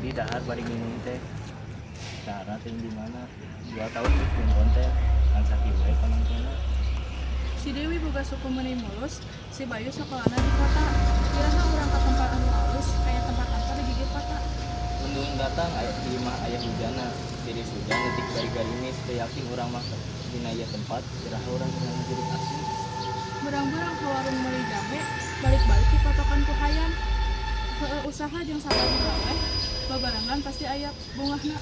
Jadi dahar bari minum teh. Cara teh di mana? 2 tahun bikin konten kan sakit wae panontonna. Si Dewi boga suku meuni mulus, si Bayu sekolahna di kota. Kiraha urang ka tempat anu halus, kayak tempat apa di gigit kota. Mendung datang aya di mah aya hujana. Tiris hujan ngetik bari garimis teh yakin urang mah dina ieu tempat kiraha urang kena jeruk asin. Berang-berang ke warung meuli jahe, balik-balik di potokan ku hayam. Heueuh usaha jeung sabar gawe, babarengan pasti aya bungahna.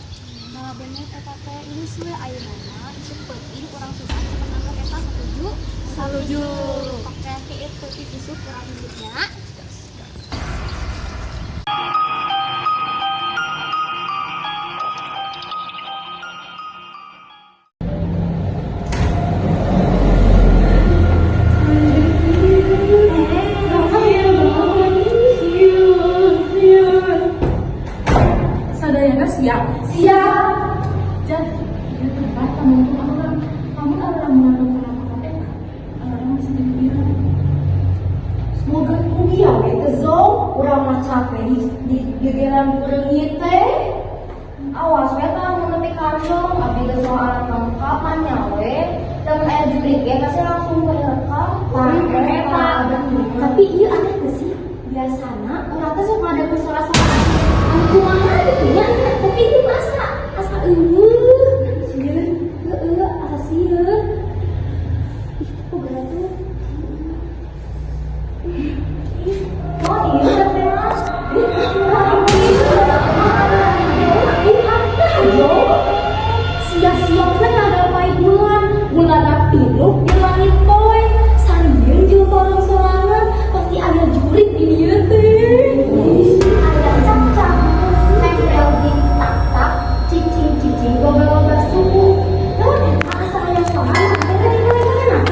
Nah bener eta teh ini we ayeuna mah isuk penting urang susah kemenangan eta setuju. Saluju. Oke kieu teh isuk urang hidupnya. Sadayana siap. Jadi, dia tempat tamu orang. Namun orang mengandung apa orang masih dibilang. Semoga kugia we teh zong urang mah capek di gegeran kureung ieu teh. Awas we tah mun nepi kantong abdi geus soal kapan nya we. Lamun aya jurik ge kasih langsung we rekam. Tapi ieu aneh teh sih biasana urang teh sok ngadeng salah-salah. Anu kumaha gitu nya tapi ieu asa eueuh. Sieun heueuh asa sieun. Itu berarti oh iya teras sia-sia kan ada pai bulan pilu di langit poe sarieun jeung bareng sorangan pasti ada jurik di dieu teh ada cacak nempel di tak-tak cicing goba-goba suku naon asa aya sorangan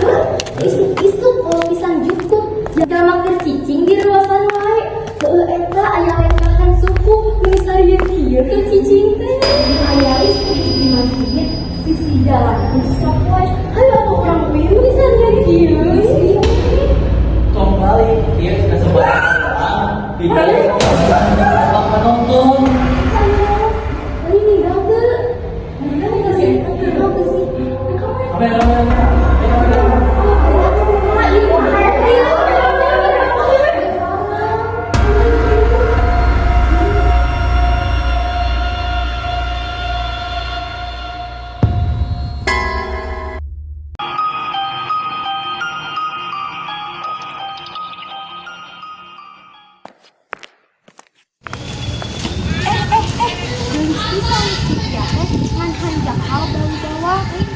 isuk-isuk pisang jukut jamak keur cicing di ruasan wae heueuh eta aya lekahan suku misalnya kieu teh cicing teh aya isuk di masjid sisi jalan rusak wae hayu atuh urang pieu misalnya kieu Kembali dia sudah sembahyang. Tidak tempat menonton. ini gagal mana kasih apa sih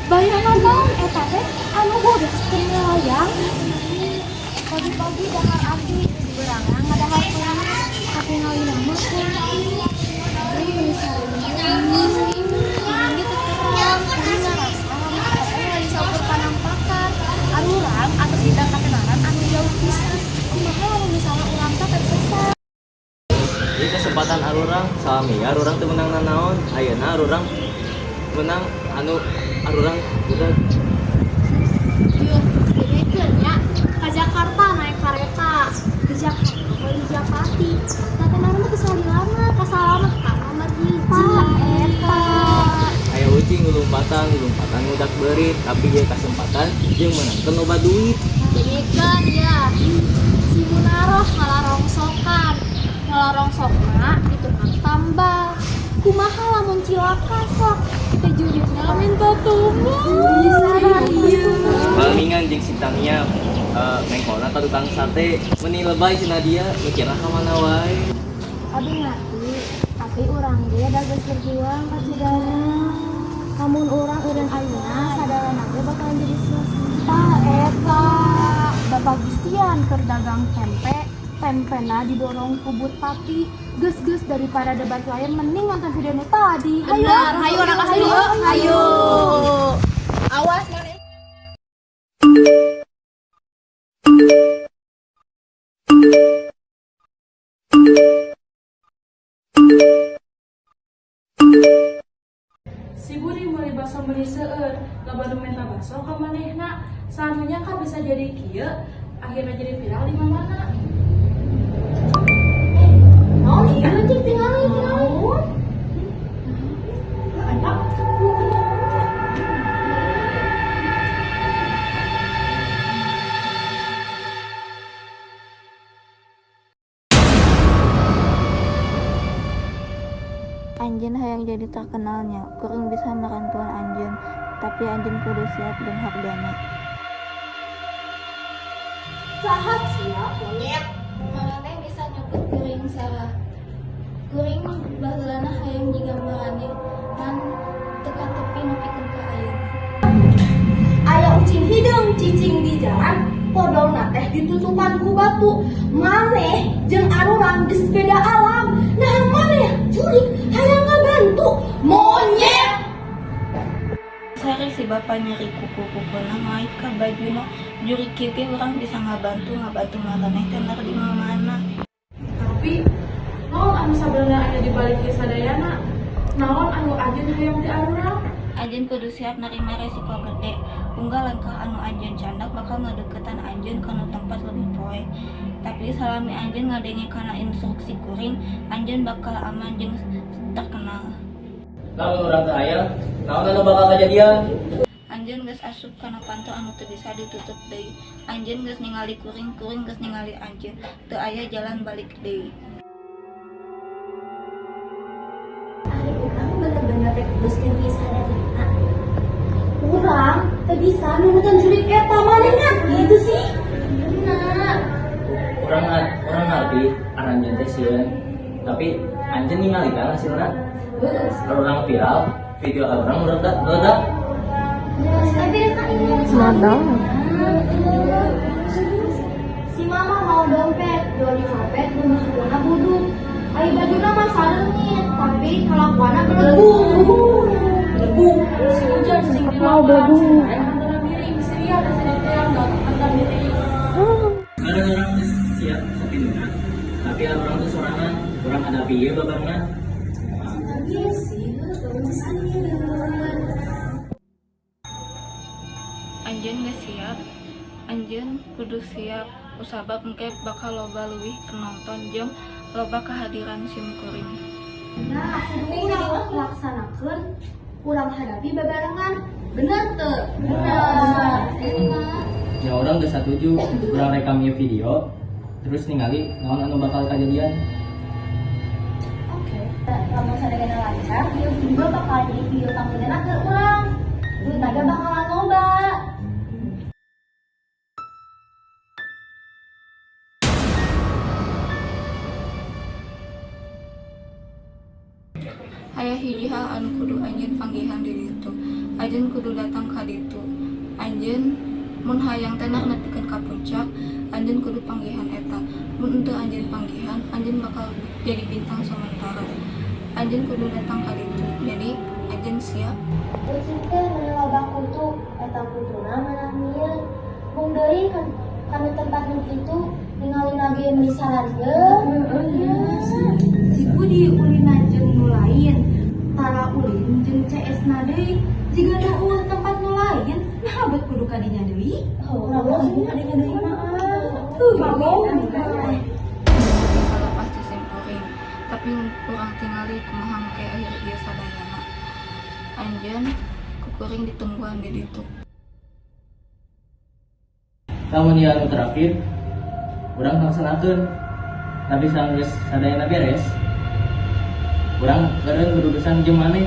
Bayangan naon eta teh anu bodas teh ngelayang. Pagi-pagi dahar abdi berangan ngadahar pulang tapi ngawin mah kunci. Ini sareng ini terang ini ngarasa eta lagi saupur panampakan. Arurang atas bidang katenaran anu jauh pisan. Kumaha lamun misalna urang teh tersesat. Ini kesempatan arurang salami arurang teu menang nanaon ayeuna arurang menang anu arurang udah Yuk, benekeun nya ka Jakarta naik kareta. Di Jakarta beli Japati. Tatenan mah geus salilana ka salamat ka kamar hiji eta. aya ucing ngulumpatan ngudak beurit tapi ge kesempatan jeung menangkeun loba duit. Benekeun ya. Si Munaroh ngalarongsokna di tukang tambal. Kumaha lamun cilaka sok teh juritna minta tolong. Palmingan jeung si Tania mengkolna ka tukang sate meuni lebay cenah dia mikirna ka mana wae. Abi ngerti, tapi urang ge da geus berjuang ka Cidana. Lamun urang eureun ayeuna sadarana ge bakal jadi sia-sia eta. Bapak Gustian keur dagang tempena didorong kubut papi. Geus daripada debat layar mending nonton video tadi. Benar, hayu anak asli. Hayu. Awas mana? Si Budi meuli baso meuli seueur, loba nu minta baso ka manehna. Sanunya kan bisa jadi kieu, akhirnya jadi viral di mana-mana. Naon ieu cik tingali. Anjeun hayang jadi terkenalnya, kuring bisa merantuan anjeun, tapi anjeun kudu siap jeung hargana. Sahat siap monyet. Marane bisa nyebut kuring Sarah. Kuring baheulana hayang jiga marane, kan teka tepi nepikeun ka ayeuna. Aya ucing hidung cicing di jalan, podongna teh ditutupan ku batu. Maneh jeung arurang geus beda alam. Nah maneh jurig hayang ngabantu monyet. Sari si bapa nyeri kuku-kukuna ngait ka bajuna, jurig kieu ge urang bisa ngabantu maraneh teh di mana. Tapi naon anu sabenerna aya di balik ieu sadayana? Naon anu ajeun hayang ti arurang? Anjeun kudu siap narima resiko gede. Unggal langkah anu anjeun candak bakal ngadeukeutan anjeun kana tempat leuwih poe. Tapi salami anjeun ngadenge kana instruksi kuring, anjeun bakal aman jeung terkenal. Lamun urang teu aya, naon anu bakal kajadian? Anjeun geus asup kana panto anu teu bisa ditutup deui. Anjeun geus ningali kuring geus ningali anjeun. Teu aya jalan balik deui. Ari urang bener-bener rek teruskeun ieu sadayana. Urang teu bisa nurutan jurig eta manehna kitu sih. Bener. Urang ngarti aranjeun teh sieun. Tapi anjeun ningali kan hasilna? Arurang viral, video arurang meledak. Tapi kan ini Modal. Si mama mau dompet, doni copet, doni sukuna buduk. Ai bajuna mah sareungit, tapi kelakuanna belebung. Si Ujan sing Mau belebung. antara miring serial dan sedetail antara miring. Kadang orang geus siap sapinduna, tapi arurang teh sorangan, urang hadapi ieu babangna. Iya sih, terus Anjeun geus siap. Anjeun kudu siap kusabab engke bakal loba leuwih penonton jeung loba kehadiran sim kuring. Nah, urang laksanakeun, urang hadapi babarengan. Bener teu? Bener. Ya orang geus satuju, urang rekam ieu video, terus ningali naon anu bakal kajadian. Oke. Lamun sadayana lancar, ieu video bakal jadi video panggilan ke urang. Duit naga bakalan loba. Aya hiji hal anu kudu anjeun panggihan di ditu. Anjeun kudu datang ka ditu. Anjeun mun hayang tenar nepikeun ka puncak, anjeun kudu panggihan eta. Mun henteu anjeun panggihan, anjeun bakal jadi bintang sementara. Anjeun kudu datang ka ditu. Jadi anjeun siap. Ucing teh mun loba kutu, eta kutuna manah mieun. Mung deui kana tempat nu kitu ningali nage misaranjeun. Si Budi ulina jeung nu lain, tara ulin jeung CS na deui. Jika ada ulah tempat nu lain, nah bet kudu kadinya deui. Urang mah kadinya deui mah. Salah pasti sim kuring. Tapi urang tingali kumaha engke akhir ieu sadayana. Anjeun ku kuring ditungguan di ditu. Lamun ieu anu terakhir, urang laksanakeun. Tapi sanggeus sadayana beres, urang keureun berurusan jeung maneh.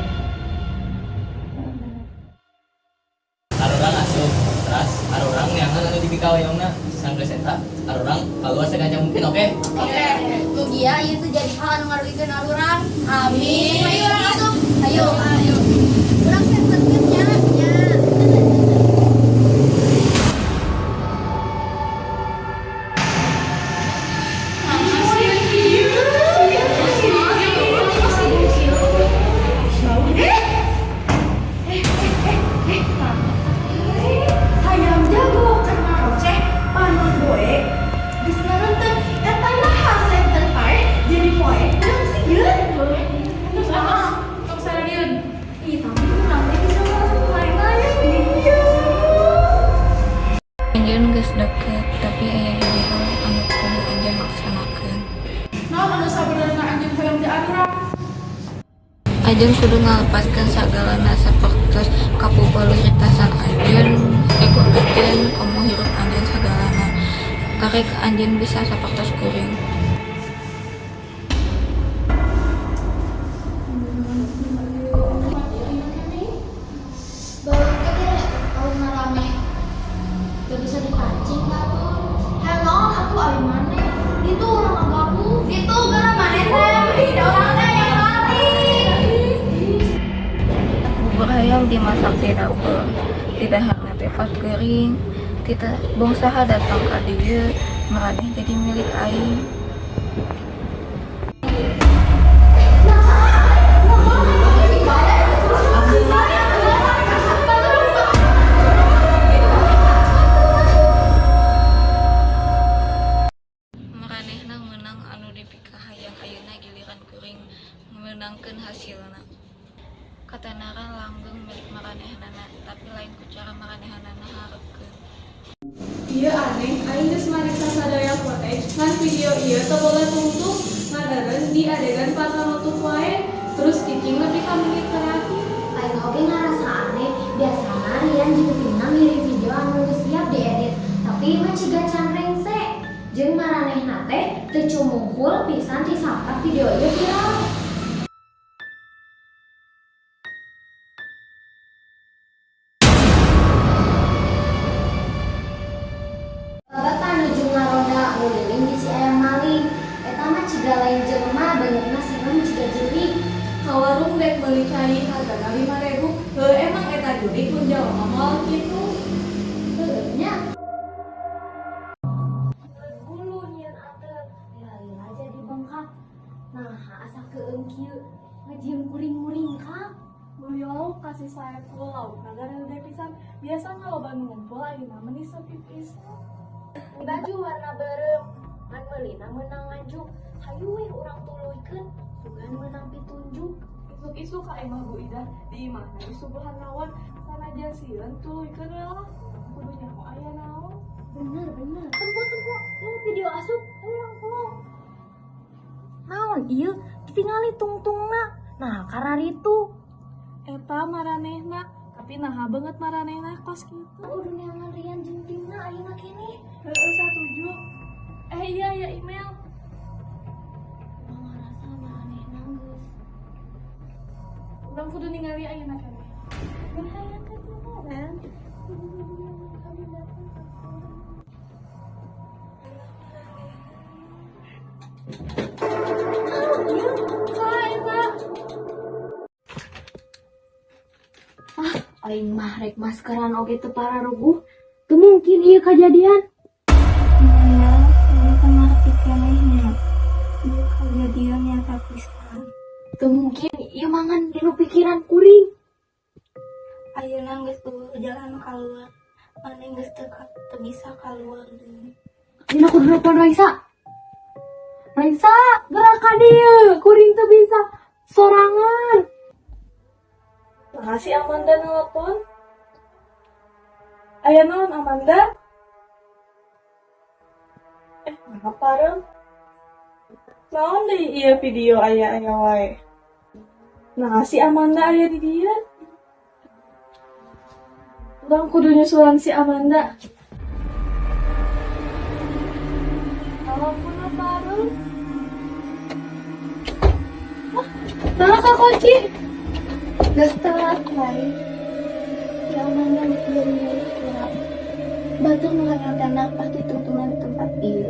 Arurang asup, teras arurang neangan anu dibikawayongna. Sanggeus eta, arurang kaluar segancang mungkin, oke? Oke, mugia ieu teh jadi hal anu ngarugikeun arurang. Amin. Ayo urang asup. Ayo. Urang seneng nya. Hayam jago cenah oceh panon boe. Geus nonton eta naha center part jadi poe urang sieun. Terus tong sarieun. Ih, tapi urang teh bisa lain-lain nih. Anjeun geus deket, tapi aya hiji hal anu kudu anjeun laksanakeun. Naon anu sabenerna anjeun hayang ti arurang? Anjeun kudu ngalepaskeun sagalana sapertos kapupeulitasan anjeun, ego anjeun, komo hirup anjeun sagalana. Karek anjeun bisa sapertos kuring. masak di dapur. Di daharna teh pas geuring. Tita bongsaha datang ka dieu, maraneh jadi milik aing. Maranehna menang anu dipikah hayang ayeuna giliran kuring memenangkeun hasilna. Katenaran langgeng milik maranehnana, tapi lain ku cara maranehanana hareukeun. Iya aneh, aing geus mariksa sadaya footage ngan video ieu teu boleh tungtung ngadareun di adegan patanutup wae, terus cicing lebih ka menit terakhir. Aing oge ngarasa aneh, biasana Rian jeung Tina ngirim video anu geus siap diedit, tapi mah ciga can rengse. Jeung maranehna teh teu cumungkul pisan ti sampar video ieu viral. Bapak nuju ngaronda nguliling bisi ayam maling. Eta mah ciga lain jelema benerna serem ciga jurig. Ka warung dek meuli cai hargana 5.000. Emang eta jurig mun jalma moal kitu. Heueuh nya. Bulu nyian ateun, lila jadi bengkak. Nah, asa keung kieu, ngajieun kuring-muring kak. Beliau kasih saya pulau negara gede pisan. Biasa ngaloba nu ngumpul ayeuna meni sepi pisan. Baju warna berem, ngan meulina meunang nganjuk. Hayu we urang tuluykeun, sugan meunang pitunjuk. Isuk-isuk ka emah Bu Ida di imahna di subuhan lawan sanajan sieun tuluykeun we lah. Kudu nyaho aya naon. Bener. Tempo, ieu video asup, ayo rangkul. Naon ieu? Ditingali tungtungna. Nah, kararitu. Eta maranehna, tapi naha banget maranehna kos kitu. Kudu neangan Rian jeung Tina ayeuna keneh. Heeh, satuju. Iya ya email. Mama rasa maranehna geus Urang kudu ningali ayeuna keneh. berhayang ka timuran. Aing mah rek maskeran oge teu pararuguh. Teu mungkin ieu kajadian. Iya, ini temarti kenehnya. Ieu kejadian nyata pisan. Teu mungkin ieu mangan dinu pikiran kuring. Ayeuna geus eueuh jalan kaluar. Maneh geus teu bisa kaluar deui. Dina kudu nelpon Raisa. Raisa, gerak ka dieu. Kuring teu bisa sorangan. Makasih Amanda nelpon. Aya naon Amanda? Ngapa rem? Naon deui ieu video aya wae. Nah, si Amanda aya di dieu. Urang kudu nyusulan si Amanda. Walaupun apa rem? Salah ka kunci. Geus telat wae. Ya Amanda geus gelap. Batur nu hayang tenang pasti tuntunan di tempat ieu.